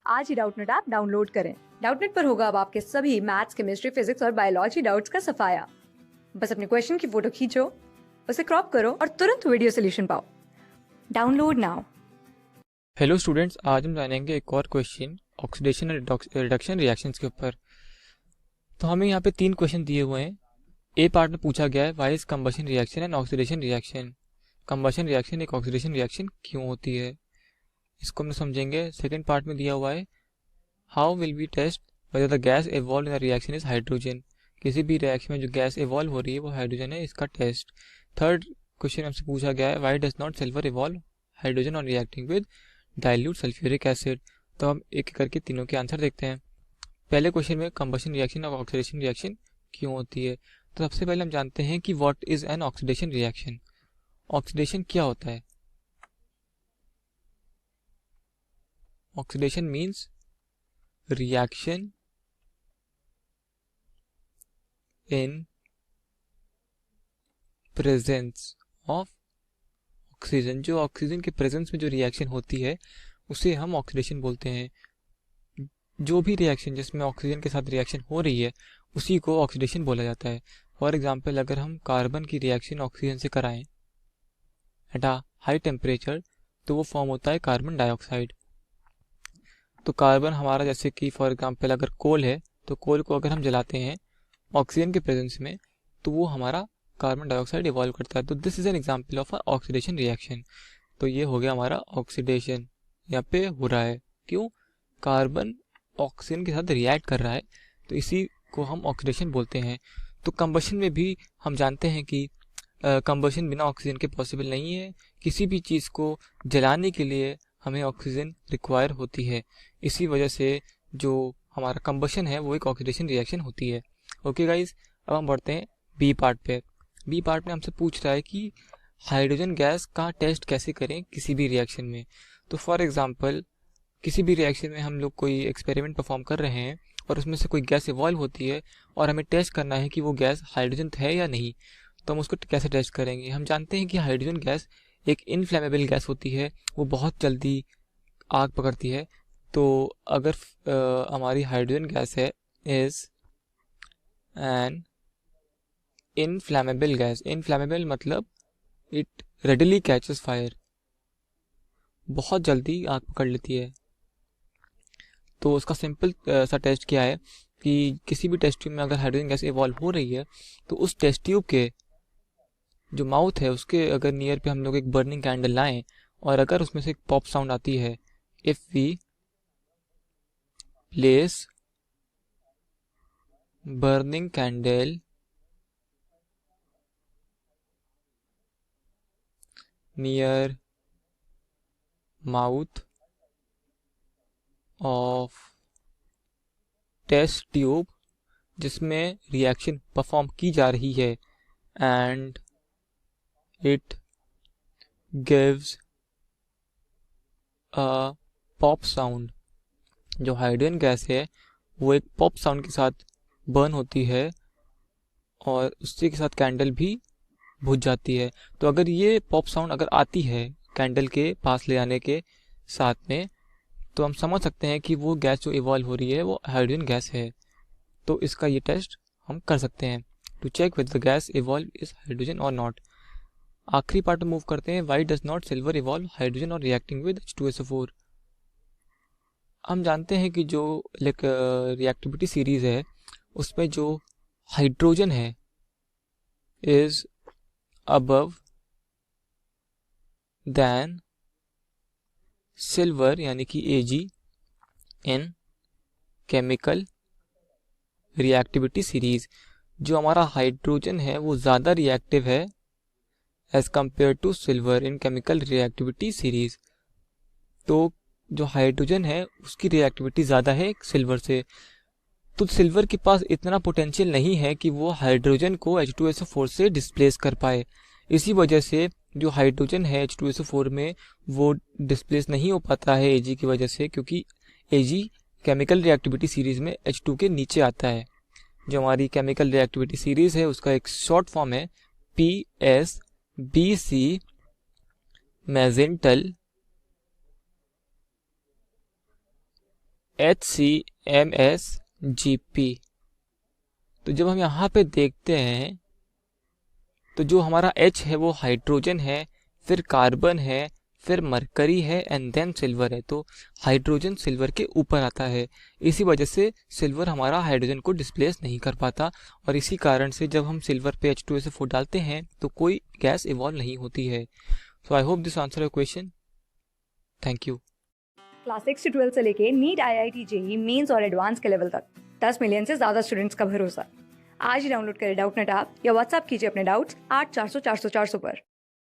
आज ही Doubtnut app download करें। Doubtnut पर होगा अब आपके सभी मैथ्स, केमिस्ट्री, फिजिक्स और बायोलॉजी डाउट्स का सफाया। बस अपने क्वेश्चन की फोटो खींचो, उसे क्रॉप करो और तुरंत वीडियो सोल्यूशन पाओ। Download now. हेलो स्टूडेंट्स, आज हम जानेंगे एक और क्वेश्चन ऑक्सीडेशन और रिडक्शन रिएक्शंस के ऊपर। तो हमें यहाँ पे 3 क्वेश्चन दिए हुए हैं। ए पार्ट में पूछा गया है why is combustion reaction and oxidation reaction. Combustion reaction एक ऑक्सीडेशन रिएक्शन क्यों होती है, इसको हम समझेंगे। सेकंड पार्ट में दिया हुआ है how will we test whether the gas evolve in the reaction is hydrogen. किसी भी रिएक्शन में जो गैस इवॉल्व हो रही है वो हाइड्रोजन है, इसका टेस्ट। थर्ड क्वेश्चन हमसे पूछा गया है why does not silver evolve hydrogen on reacting with dilute sulphuric acid. तो हम एक एक करके तीनों के आंसर देखते हैं। पहले क्वेश्चन में कंबशन रिएक्शन और ऑक्सीडेशन रिएक्शन क्यों होती है। तो सबसे पहले हम जानते हैं कि what is an oxidation reaction. Oxidation क्या होता है? Oxidation means reaction in presence of oxygen. जो ऑक्सीजन के प्रेजेंस में जो रिएक्शन होती है उसे हम ऑक्सीडेशन बोलते हैं। जो भी रिएक्शन जिसमें ऑक्सीजन के साथ रिएक्शन हो रही है उसी को ऑक्सीडेशन बोला जाता है। फॉर एग्जांपल, अगर हम कार्बन की रिएक्शन ऑक्सीजन से कराएं एट अ हाई टेम्परेचर तो वो फॉर्म होता है कार्बन डाइऑक्साइड। तो कार्बन हमारा, जैसे कि फॉर एग्जांपल अगर कोल है तो कोल को अगर हम जलाते हैं ऑक्सीजन के प्रेजेंस में तो वो हमारा कार्बन डाइऑक्साइड इवॉल्व करता है। तो this is an example of oxidation reaction. तो ये हो गया हमारा ऑक्सीडेशन, यहाँ पे हो रहा है। क्यों? कार्बन ऑक्सीजन के साथ रिएक्ट कर रहा है, तो इसी को हम ऑक्सीडेशन बोलते हैं। तो कंबशन में भी हम जानते हैं कि कंबशन बिना ऑक्सीजन के पॉसिबल नहीं है। किसी भी चीज़ को जलाने के लिए हमें ऑक्सीजन रिक्वायर होती है। इसी वजह से जो हमारा कंबशन है वो एक ऑक्सीडेशन रिएक्शन होती है। ओके गाइज, अब हम बढ़ते हैं बी पार्ट पे। बी पार्ट में हमसे पूछ रहा है कि हाइड्रोजन गैस का टेस्ट कैसे करें किसी भी रिएक्शन में। तो फॉर एग्जांपल, किसी भी रिएक्शन में हम लोग कोई एक्सपेरिमेंट परफॉर्म कर रहे हैं और उसमें से कोई गैस इवॉल्व होती है और हमें टेस्ट करना है कि वो गैस हाइड्रोजन है या नहीं। तो हम उसको कैसे टेस्ट करेंगे? हम जानते हैं कि हाइड्रोजन गैस एक इनफ्लेमेबल गैस होती है, वो बहुत जल्दी आग पकड़ती है। तो अगर हमारी हाइड्रोजन गैस है is an inflammable gas. Inflammable मतलब इट रेडिली कैचेस फायर, बहुत जल्दी आग पकड़ लेती है। तो उसका सिंपल सा टेस्ट क्या है कि किसी भी टेस्ट ट्यूब में अगर हाइड्रोजन गैस इवॉल्व हो रही है तो उस टेस्ट ट्यूब के जो माउथ है उसके अगर नियर पे हम लोग एक बर्निंग कैंडल लाएं और अगर उसमें से एक पॉप साउंड आती है, if we place burning candle near mouth of test tube जिसमें रिएक्शन परफॉर्म की जा रही है and it gives a pop sound. जो हाइड्रोजन गैस है वो एक पॉप साउंड के साथ बर्न होती है और उसी के साथ कैंडल भी बुझ जाती है। तो अगर ये पॉप साउंड अगर आती है कैंडल के पास ले आने के साथ में, तो हम समझ सकते हैं कि वो गैस जो इवॉल्व हो रही है वो हाइड्रोजन गैस है। तो इसका ये टेस्ट हम कर सकते हैं to check with the gas evolve is hydrogen or not. आखिरी पार्ट में मूव करते हैं, why does not silver evolve hydrogen or reacting with H2SO4। हम जानते हैं कि जो रिएक्टिविटी सीरीज है उसमें जो हाइड्रोजन है इज अबव देन सिल्वर, यानी कि Ag in chemical reactivity series. जो हमारा हाइड्रोजन है वो ज़्यादा रिएक्टिव है as compared to silver in chemical reactivity series. तो जो हाइड्रोजन है उसकी रिएक्टिविटी ज़्यादा है सिल्वर से। तो सिल्वर के पास इतना पोटेंशियल नहीं है कि वो हाइड्रोजन को H2SO4 से डिस्प्लेस कर पाए। इसी वजह से जो हाइड्रोजन है H2SO4 में वो डिस्प्लेस नहीं हो पाता है Ag की वजह से, क्योंकि Ag केमिकल रिएक्टिविटी सीरीज में H2 के नीचे आता है। जो हमारी केमिकल रिएक्टिविटी सीरीज है उसका एक शॉर्ट फॉर्म है PSBC मैजेंटल HCMSGP। तो जब हम यहाँ पे देखते हैं तो जो हमारा H है वो हाइड्रोजन है, फिर कार्बन है, फिर मरकरी है एंड देन सिल्वर है। तो हाइड्रोजन सिल्वर के ऊपर आता है, इसी वजह से सिल्वर हमारा हाइड्रोजन को डिस्प्लेस नहीं कर पाता, और इसी कारण से जब हम सिल्वर पे H2SO4 डालते हैं तो कोई गैस इवॉल्व नहीं होती है। So I hope this answer your question. Thank you. Class 6 से 12 से लेके नीट, IIT, JEE मेंस और एडवांस के लेवल तक 10 मिलियन से ज्यादा स्टूडेंट्स का भरोसा। आज ही डाउनलोड करें डाउटनेट ऐप या व्हाट्सएप कीजिए अपने डाउट्स 8400 400 400 पर।